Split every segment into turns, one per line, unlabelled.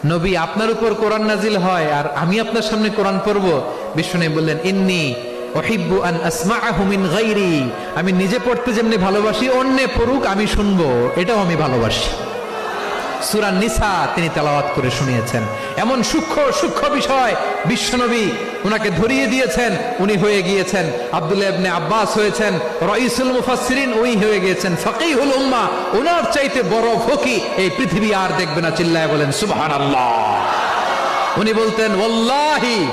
নবী আপনার উপর কোরআন নাজিল হয় আর আমি আপনার সামনে কোরআন পড়বো? বিশ্বনবী বললেন, ইন্নী উহিব্বু আন আসমাআহু মিন গায়রি, আমি নিজে পড়তে যেমনি ভালোবাসি অন্যে পড়ুক আমি শুনবো, এটাও আমি ভালোবাসি। সূরা নিসা তিনি তেলাওয়াত করে শুনিয়েছেন। এমন সূক্ষ্ম সূক্ষ্ম বিষয় বিশ্বনবী উনাকে ধরিয়ে দিয়েছেন, উনি হয়ে গিয়েছেন আব্দুল্লাহ ইবনে আব্বাস, হয়েছেন রাইসুল মুফাসসিরিন, উনি হয়ে গিয়েছেন ফাকিহুল উম্মাহ। ওনার চাইতে বড় ফকিহ এই পৃথিবী আর দেখবে না, চিল্লায় বলেন সুবহানাল্লাহ। উনি বলতেন, ওয়াল্লাহি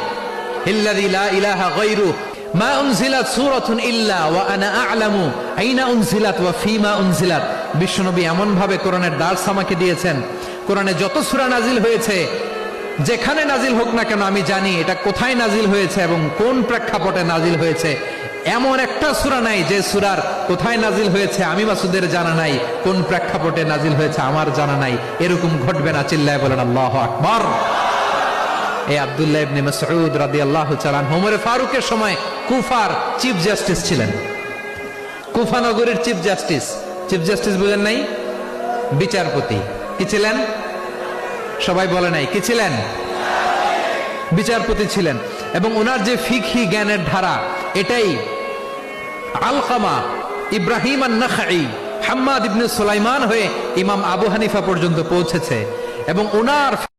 ইল্লাযী লা ইলাহা গায়রু মা উনজিলাত সূরাতুন ইল্লা ওয়া আনা আ'লামু আইনা উনজিলাত ওয়া ফীমা উনজিলাত। বিশ্বনবী এমন ভাবে কোরআনের দার্স আমাকে দিয়েছেন, কোরআনে যত সূরা নাজিল হয়েছে, যেখানে নাজিল হোক না কেন আমি জানি এটা কোথায় নাজিল হয়েছে এবং কোন প্রেক্ষাপটে নাজিল হয়েছে। এমন একটা সূরা নাই যে সূরার কোথায় নাজিল হয়েছে আমি মাসুদের জানা নাই, কোন প্রেক্ষাপটে নাজিল হয়েছে আমার জানা নাই। এরকম ঘটবে না, চিল্লায় বলেন আল্লাহু আকবার। এই আব্দুল্লাহ ইবনে মাসউদ রাদিয়াল্লাহু তাআলা ওমর ফারুকের সময় কুফার চিফ জাস্টিস ছিলেন। কুফা নগরীর চিফ জাস্টিস, চিফ জাস্টিস বুঝেন নাই? বিচারপতি। কি ছিলেন? সবাই বলে নাই, কি ছিলেন? বিচারপতি ছিলেন। এবং ওনার যে ফিকহি জ্ঞানের ধারা, এটাই আলকামা, ইব্রাহিম আন-নাখাই, হাম্মাদ ইবনে সুলাইমান হয়ে ইমাম আবু হানিফা পর্যন্ত পৌঁছেছে। এবং ওনার